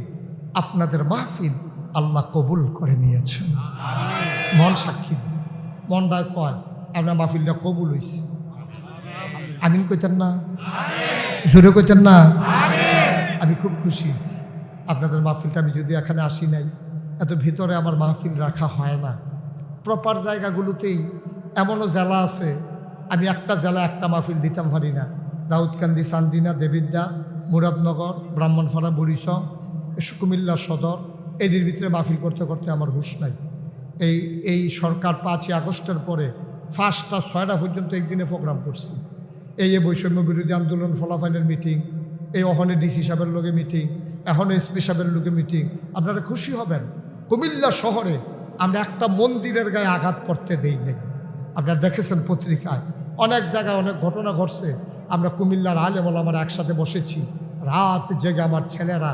[SPEAKER 1] আপনাদের মাহফিল আল্লাহ কবুল করে নিয়েছেন। মন সাক্ষী দিছে, মনটায় কয় আপনার মাহফিলটা কবুল হয়েছে। আমিন কইতেন না? জোরে কইতেন না? আমি খুব খুশি হয়েছি আপনাদের মাহফিলটা। আমি যদি এখানে আসি নাই, এত ভিতরে আমার মাহফিল রাখা হয় না। প্রপার জায়গাগুলোতেই এমনও জেলা আছে, আমি একটা জেলা একটা মাহফিল দিতাম পারি না। দাউদকান্দি, চান্দিনা, দেবিদ্যা, মুরাদনগর, ব্রাহ্মণপাড়া, বরিশং, কুমিল্লা সদর, এদের ভিতরে মাহফিল করতে করতে আমার হুঁশ নাই। এই সরকার 5ই আগস্টের পরে 5টা 6টা পর্যন্ত একদিনে প্রোগ্রাম করছি। এই বৈষম্য বিরোধী আন্দোলন ফলাফলের মিটিং, এই ওখানে ডিসি সাহেবের লোকে মিটিং, এখন এসপি সাহেবের লোকে মিটিং। আপনারা খুশি হবেন, কুমিল্লা শহরে আমরা একটা মন্দিরের গায়ে আঘাত করতে দেই নাই। আপনারা দেখেছেন পত্রিকায়, অনেক জায়গায় অনেক ঘটনা ঘটছে। আমরা কুমিল্লার আলেম ওলামারা একসাথে বসেছি, রাত জেগে আমার ছেলেরা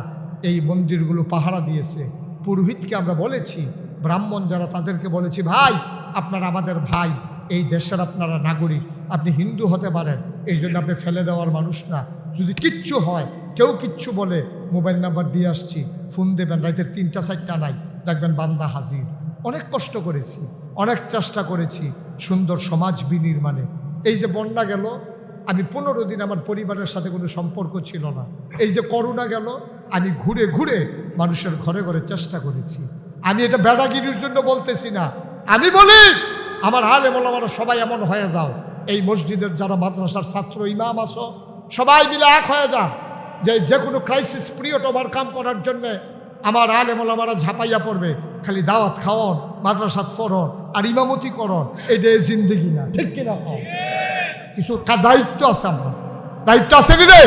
[SPEAKER 1] এই মন্দিরগুলো পাহারা দিয়েছে। পুরোহিতকে আমরা বলেছি, ব্রাহ্মণ যারা তাদেরকে বলেছি, ভাই আপনারা আমাদের ভাই, এই দেশের আপনারা নাগরিক, আপনি হিন্দু হতে পারেন, এই জন্য আপনি ফেলে দেওয়ার মানুষ না। যদি কিচ্ছু হয়, কেউ কিচ্ছু বলে, মোবাইল নাম্বার দিয়ে আসছি, ফোন দেবেন, রাতের 3টা 4টা নাই, দেখবেন বান্দা হাজির। অনেক কষ্ট করেছি, অনেক চেষ্টা করেছি সুন্দর সমাজ বিনির্মাণে। এই যে বন্যা গেল, আমি 15 দিন আমার পরিবারের সাথে কোনো সম্পর্ক ছিল না। এই যে করোনা গেল, আমি ঘুরে ঘুরে মানুষের ঘরে ঘরে চেষ্টা করেছি। আমি এটা বেড়াগিরির জন্য বলতেছি না, আমি বলি আমার আলেম ওলামারা সবাই এমন হয়ে যাও, এই মসজিদের যারা মাদ্রাসার ছাত্র ইমাম আছো, সবাই মিলে এক হয়ে যাও, যে কোনো ক্রাইসিস পিরিয়ড ওভারকাম করার জন্যে আমার আলেম ওলামারা ঝাঁপাইয়া পড়বে, খালি দাওয়াত খাওয়ন, মাদ্রাসাত ফরন আর ইমামতি করন, এটা জিন্দেগি না। ঠিক কিনা? কিছু দায়িত্ব আছে, আমরা দায়িত্ব আছে কি রে?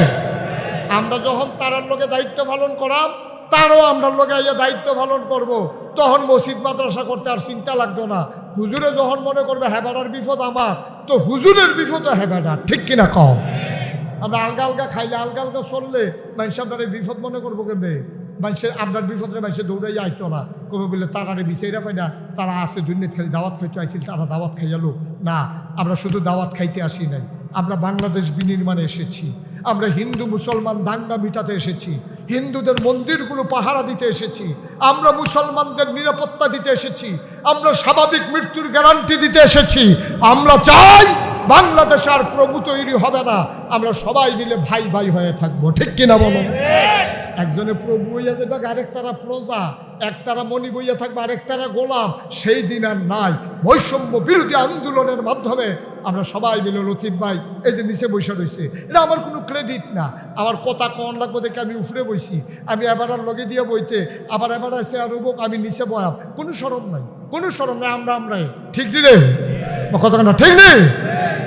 [SPEAKER 1] আমরা যখন তারার লোকে দায়িত্ব পালন করাম, তারও আমরা লোকে এই দায়িত্ব পালন করব। তখন মসজিদ মাদ্রাসা করতে আর চিন্তা লাগতো না। হুজুরে যখন মনে করবে হেবাডার বিপদ আমার, তো হুজুরের বিপদও হেবাডার। ঠিক কিনা কম? আমরা আলগা আলগা খাইলে, আলগা আলগা চললে মানুষ আপনার এই বিপদ মনে করবো কেমনে? মানুষের আপনার বিপদে মানুষের দৌড়াই আইতো না, কবে বলে তারারে বিচাইরা পাই না, তারা আছে দুর্নীতি খালি দাওয়াত খাইতে আইছিল, তারা দাওয়াত খাইয়ালো না। আমরা শুধু দাওয়াত খাইতে আসি নাই, আমরা বাংলাদেশ বিনির্মাণে এসেছি, আমরা হিন্দু মুসলমান দাঙ্গা মিটাতে এসেছি, হিন্দুদের মন্দিরগুলো পাহারা দিতে এসেছি, আমরা মুসলমানদের নিরাপত্তা দিতে এসেছি, আমরা স্বাভাবিক মৃত্যুর গ্যারান্টি দিতে এসেছি। আমরা চাই বাংলাদেশ আর প্রভু তৈরি হবে না, আমরা সবাই মিলে ভাই ভাই হয়ে থাকবো। ঠিক কিনা বলো? একজনে প্রভু হইয়া যাবে, আরেক তারা প্রজা, এক তারা মণি বইয়া থাকবে, আরেক তারা গোলাম। সেই দিন আর নাই। বৈষম্য বিরোধী আন্দোলনের মাধ্যমে আমরা সবাই মিলে, লতিফ ভাই এই যে নিচে বৈশা রয়েছে, এটা আমার কোনো ক্রেডিট না, আমার কথা কন লাগবো দেখে আমি উফরে বইছি, আমি এবার আর লগে দিয়ে বইতে, আবার এবার আছে আর আমি নিচে বয়াম, কোনো শরম নাই, কোনো শরম নাই। আমরাই ঠিক রে কথা না? ঠিক নেই,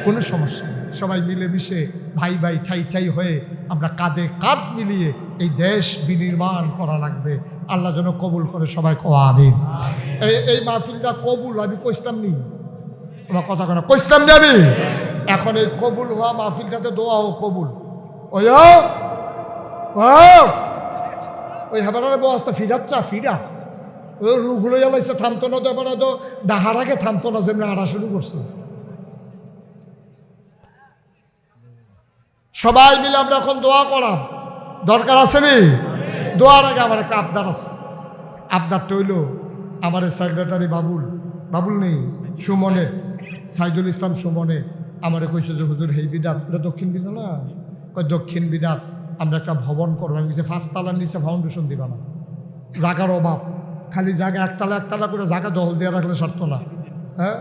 [SPEAKER 1] কোনো সমস্যা নেই। সবাই মিলেমিশে ভাই ভাই ঠাই ঠাই হয়ে আমরা কাঁধে কাঁধ মিলিয়ে এই দেশ বিনির্মাণ করা লাগবে। আল্লাহ যেন কবুল করে, সবাই কওয়া আমিন। এই মাহফিলটা কবুল আমি কইসলাম নি, আমার কথা কেন কইসলাম নি আমি? এখন এই কবুল হওয়া মাহফিলটাতে দোয়া হোক কবুল। ওই হেবারে বস্তা ফিরাচ্ছা ফিরা ওই রুগুলো জ্বালাইছে, থামতো না তো, এবার তো ডাহার আগে থামতো না, যেমনি আড়া শুরু করছে। সবাই মিলে আমরা এখন দোয়া করাম, দরকার আছে নি? দোয়ার আগে আমার একটা আবদার আছে। আবদারটা হইল, আমার সেক্রেটারি বাবুল নেই, সুমনে, সাইদুল ইসলাম সুমনে আমারে কইছে যে হুজুর হেই বিদাত, এটা দক্ষিণ বিদাত না, ওই দক্ষিণ বিদাত আমরা একটা ভবন করবো। আমি বলছি 5 তলার নিচে ফাউন্ডেশন দিবা না, জাগার অভাব, খালি জায়গা একতলা করে জায়গা দখল দিয়ে রাখলে সারত না। হ্যাঁ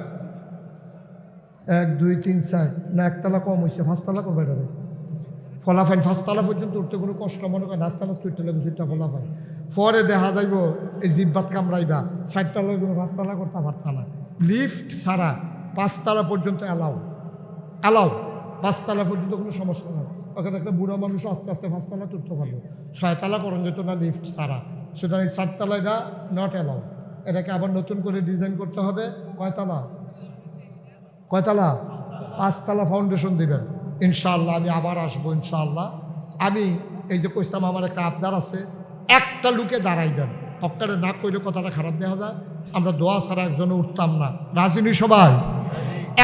[SPEAKER 1] 1 2 3 4 না, একতলা কম হয়েছে, 5 তলা করবে এটা ফলাফাইন। 5 তলা পর্যন্ত উঠতে কোনো কষ্ট মনে করে, নাস্তা করতে লাগবে সেটা ফলাফাইন। পরে দেখা যাইব এই জিব্বাত কামড়াইবা, 4 তলার কোনো 5 তলা করতে পারত না। লিফট ছাড়া 5 তলা পর্যন্ত অ্যালাউ 5 তলা পর্যন্ত কোনো সমস্যা না। ওখানে একটা বুড়ো মানুষ আস্তে আস্তে 5 তলা তুলতে পারবে, 6 তলা করণ যেত না লিফট ছাড়া। সুতরাং 4 তলা এটা নট অ্যালাউ। এটাকে আবার নতুন করে ডিজাইন করতে হবে। কয় তলা? 5 তলা ফাউন্ডেশন দিবেন ইনশাআল্লাহ। আমি আবার আসবো ইনশাআল্লাহ। আমি এই যে কইতাম, আমার একটা আবদার আছে, একটা লোকে দাঁড়াইবেন। অক্কারে না কইলে কথাটা খারাপ দেখা যায়। আমরা দোয়া ছাড়া একজনে উঠতাম না, রাজিনী সবাই?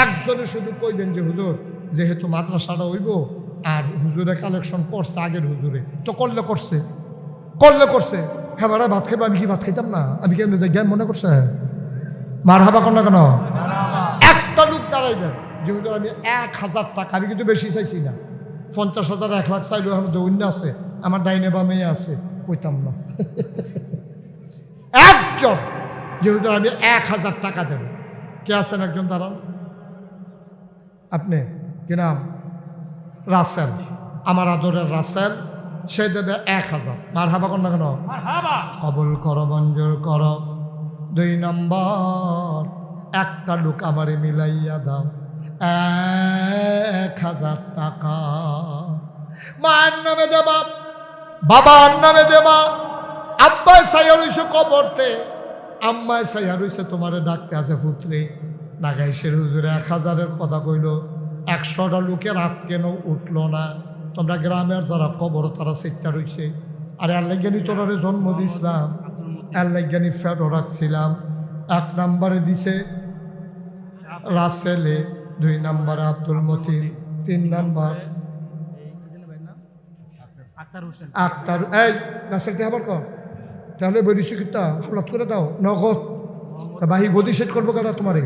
[SPEAKER 1] একজনে শুধু কইবেন যে হুজুর যেহেতু মাদ্রাসাটা হইব, আর হুজুরে কালেকশন করছে আগের হুজুরে, তো করলে করছে হ্যাঁ বাড়া ভাত খাইবো। আমি কি ভাত খাইতাম না? আমি কেমন জায়গায় মনে করছে মার হাবা কর না কেন? একটা লোক দাঁড়াইবেন যে হুজুর আমি 1000 টাকা, আমি কিন্তু বেশি চাইছি না, 50,000 1 লাখ চাইলেও এখন দৌন্য আছে, আমার ডাইনে বা মেয়ে আছে, কইতাম না। একজন যে হুজুর আমি 1000 টাকা দেব। কে আছেন? একজন দাঁড়ান। আপনি কি নাম? রাসেল, আমার আদরের রাসেল, সে দেবে 1000। মার হাবা কর না কেন? কবুল করো, মঞ্জুর করো। 2 নম্বর, একটা লোক আমারে মিলাইয়া দাও 1000 টাকা। মায়ের নামে দেবা, বাবার নামে দেবা। আব্বাই সাইয়া রইছে কবরতে, আম্মায় সাইয়া রইছে তোমারে ডাকতে আছে পুত্রে। নাগাইশের হুজুরে 1000-এর কথা কইল, 100টা লোকের হাত কেন উঠলো না? তোমরা গ্রামের যারা কবর তারা চিত্তা রইছে। আরে আল্লাহজ্ঞানী তোরারে জন্ম দিছিলাম, আল্লাহজ্ঞানী ফেরো রাখছিলাম। 1 নম্বরে দিছে রাসেলে, 2 নম্বরে আব্দুল মতিন, 3 নম্বর আক্তার। এই রাসেলটি আবার কর, তাহলে বলিস কিতা হলত করে দাও নগদ। তা বাহি বদি সেট করবো কেন তোমারে?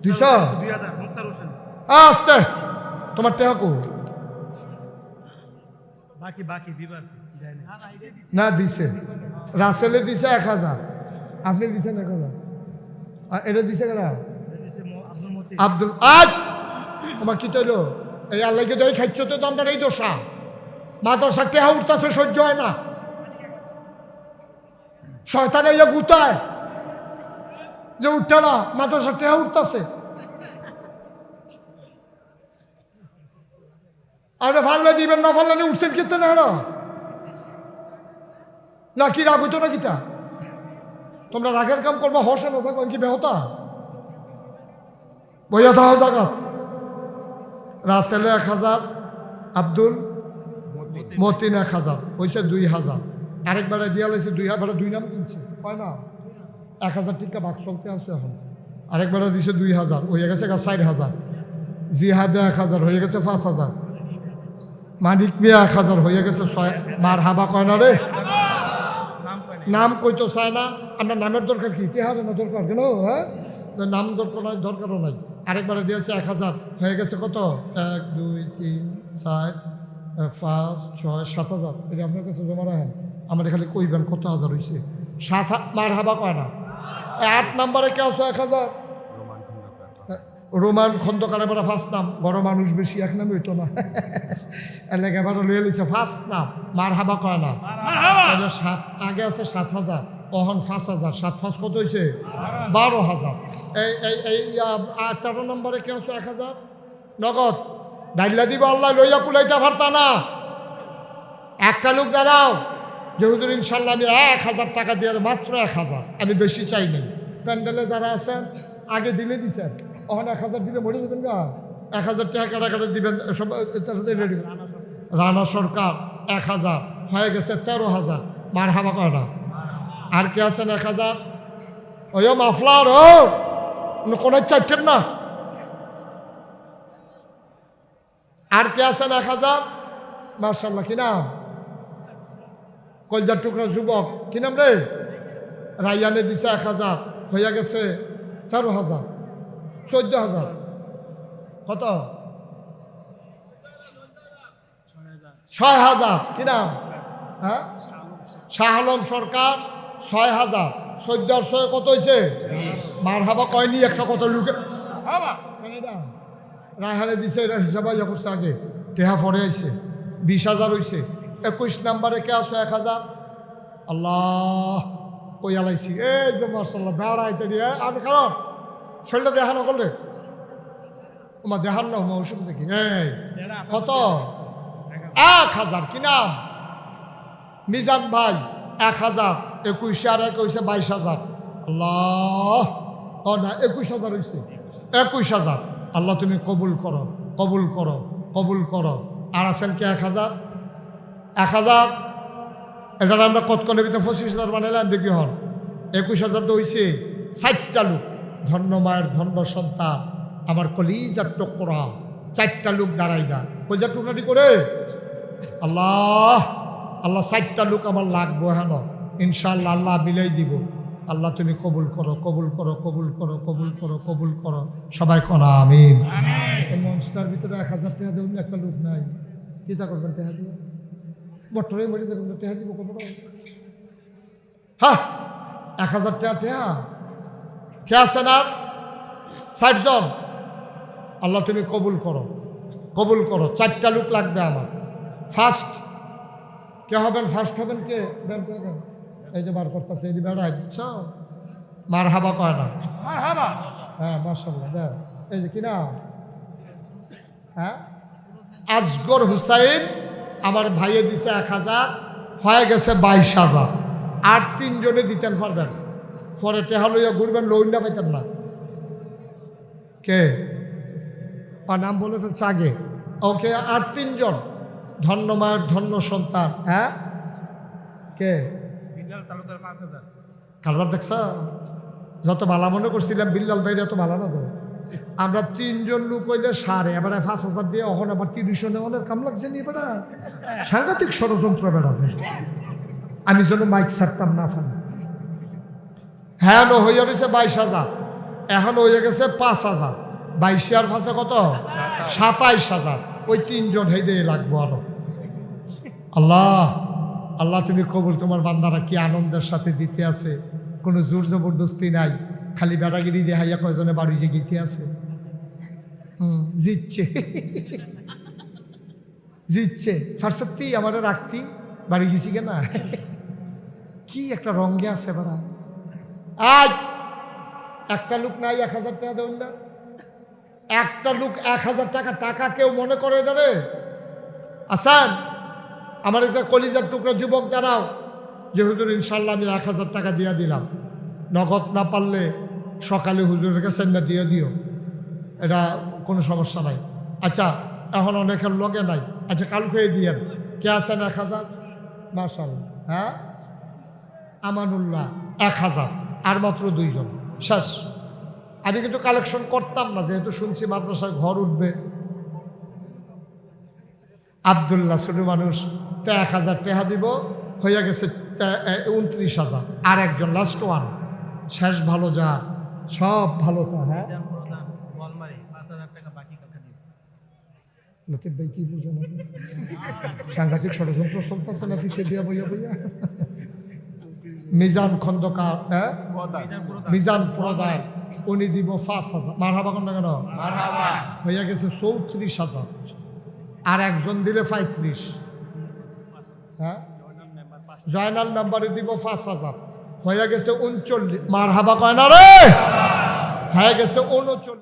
[SPEAKER 1] 200 আস্তে তোমার টেহাকু না দিছে। রাসেলে দিছে 1000, আপনি দিছেন 1000, এটা দিছে কেনা আব্দুল। আজ আমার কি তৈল এই আল্লাহকে তো এই খাইছ তো তোমার এই দোষা। মাদ্রাসা টেহা উঠতেছে, সহ্য হয় না। শয়তানে ইয়ে গুতায় যে উঠতে না মাদ্রাসা টেহা উঠতেছে। আপনি ফাললে দিবেন না ফাললে উঠছেন কিন্তু না কি রাগ হইতো না কিতা তোমরা রাগের কাম করবা হসে না থাকবেন কি বেহতা বইয়া দাও জাগাত। রাসেলে 1000, আব্দুল মতিন 1000 হয়েছে 2000। আরেকবারে দিয়া লাইছে 2000 2 নাম কিনছে হয় না 1000 টিকা বাক চলতে আছে এখন। আরেকবারে দিছে 2000 হয়ে গেছে 4000। জিহাদে 1000 হয়ে গেছে 5000। মানিক মিয়া 1000 হয়ে গেছে 6। মার হাবা কয় না রে নাম কইতো চায় না। আমরা নামের দরকার কি টেহারে না দরকার কেন হ্যাঁ নাম দরকারও নাই। আরেকবারে দিয়েছে 1000 হয়ে গেছে কত 1 2 3 4 5 6 7000। এটা আপনার কাছে জমা রাখেন আমাদের খালি কইবেন কত হাজার হয়েছে 7। মার হাবা কয় না 8 নম্বরে কে আছে 1000 রোমান খন্দকার এবার ফার্স্ট নাম বড় মানুষ বেশি এক নামে হইতো না এলাকা এবার লইয়া লিছে ফার্স্ট নাম মার হাবা কয় না 7 আগে আছে 7000 অহন 5000 7 5 কত হয়েছে 12000। এই 13 নম্বরে কে আছে 1000 নগদ ডাইলা দিব আল্লাহ লইয়া কুলাইতে পারতা না। একটা লোক দাঁড়াও যে হুজুর ইনশাল্লাহ আমি 1000 টাকা দিয়ে মাত্র 1000 আমি বেশি চাই নাই। প্যান্ডেলে যারা আছেন আগে দিলে দিছেন ওখানে 1000 দিলে মরে যাবেন গা 1000 টাকা কাটাকাটি দিবেন সব রেডি। রানা সরকার 1000 হয়ে গেছে 13000 মার হাবা কয় না। আর কে আছেন 1000 ওই মাফলার ও কোন চারটেন না। আর কে আছেন 1000 মার্শাল্লাহ কি নাম কলজার টুকরা যুবক কি নাম রে রাইয়ানে দিছে 1000 হইয়া গেছে 14000 14000 কত 6000 কি নাম হ্যাঁ শাহ আলম সরকার 6000 1400 কত হয়েছে মার হাবা কয়নি একটা কত লুকে রায়হানে দিছে এটা হিসাবে করছে আগে টেহা পরে আইছে 20000 হয়েছে। 21 নম্বরে কে আছে 1000 আল্লাহ কই আলাইছি এই যে মার্শাল্লাহ বেড়াইতে দিয়ে আমি খারাপ শরীরটা দেখানো করলে তোমার দেখান না ওষুধ দেখি এই কত 1000 কি নাম মিজান ভাই 1000 21 আর 21 22000 আল্লাহ ও না 21000 হয়েছে 21000 আল্লাহ তুমি কবুল করো কবুল করো কবুল করো। আর আছেন কি 1000 এটা আমরা কতক্ষণের ভিতরে 25000 বানাইলাম দেখবি হন 21000 তো হয়েছে 60টা লোক ধন্য মায়ের ধন্য সন্তান আমার কলিজার টুকরা 4টা লোক দাঁড়াইবা কলিজার টুকরাটি করে আল্লাহ আল্লাহ 60টা লোক আমার লাগবো হেন ইনশাআল্লাহ আল্লাহ মিলাই দিব। আল্লাহ তুমি কবুল করো কবুল করো কবুল করো কবুল করো কবুল করো সবাই করা আমিন। এই মনস্টার ভিতরে 1000 টাকা দেবেন একটা লোক নাই কিতা করবেন টাকা দিয়ে বটরে মরে দেবেন টাকা দিব কত হ্যাঁ 1000 টাকা টাকা কে আছেন আর 60 জন আল্লাহ তুমি কবুল করো কবুল করো। 4টা লোক লাগবে আমার ফার্স্ট কে হবেন ফার্স্ট হবেন কে দেন এই যে বার করতেছে এই বেড়াই দিচ্ছ মার হাবা কয় না মার হাবা হ্যাঁ মার্শাল্লাহ দেন এই যে কিনা হ্যাঁ আসগর হুসাইন আমার ভাইয়ে দিছে 1000 হয়ে গেছে 22000 আর 3 জনে দিতেন পারবেন পরে টেহা লইয়া ঘুরবেন লইন্ডা পাইতেন না কে নাম বলে ফেলছে আগে ওকে আর 3 জন ধন্য মায়ের ধন্য সন্তান হ্যাঁ কে কারবার দেখছ যত ভালো মনে করছিলাম বিল্লাল ভাইরা তো ভালো না তো আমরা 3 জন লোক হইলে সারে এবার 5000 দিয়ে এখন আবার 300 নেওয়ার কাম লাগছে নি বেটা সাংঘাতিক ষড়যন্ত্র বেড়াবে আমি যেন মাইক ছাড়তাম না ফান হ্যাঁ হইয়া রয়েছে 22000 এখন হয়ে গেছে 5000 22 আর 5 কত 27000 ওই 3 জন হেঁটে লাগবো আরো। আল্লাহ আল্লাহ তুমি কবুল তোমার বান্দারা কি আনন্দের সাথে দিতে আছে কোনো জোর জবরদস্তি নাই খালি বেড়াগিরি দেখাইয়া কয়জনে বাড়ি যে গীতে আছে জিতছে জিতছে ফার্সতি আমার রাখতি বাড়ি গেছি কেনা কি একটা রঙে আছে বারা। আজ একটা লোক নাই 1000 টাকা দেবেন না, একটা লোক 1000 টাকা, টাকা কেউ মনে করে না রে। আসান আমার একটা কলিজার টুকরা যুবক দাঁড়াও যে হুজুর ইনশাল্লাহ আমি 1000 টাকা দিয়ে দিলাম, নগদ না পারলে সকালে হুজুরের কাছে না দিয়ে দিও, এটা কোনো সমস্যা নাই। আচ্ছা এখন অনেকের লগে নাই, আচ্ছা কালকে দিয়েন। কে আছেন 1000? মাশাআল্লাহ। হ্যাঁ আমানুল্লাহ 1000, আর মাত্র 2 জন, শেষ। আমি কিন্তু কালেকশন করতাম না, যেহেতু শুনছি মাদ্রাসায় ঘর উঠবে। আবদুল্লাহ ছোট মানুষ, তা 1000 টাকা দিব, হয়ে গেছে 29,000। আর একজন লাস্ট ওয়ান, শেষ ভালো যা, সব ভালো তা। হ্যাঁ লতিফ ভাই কি বুঝো না, সাংঘাতিক ষড়যন্ত্র চলতেছে না পিছিয়ে দিয়া বইয়া বইয়া। মিজান খন্দকার, মিজান প্রদায়, উনি দিব 5,000। মারহাবা কোন না কেন, হয়ে গেছে 34,000। আর একজন দিলে 35। হ্যাঁ জয়নাল মেম্বারে দিব 5,000, হয়ে গেছে 39। মারহাবা কয় না রে, হয়ে গেছে 39।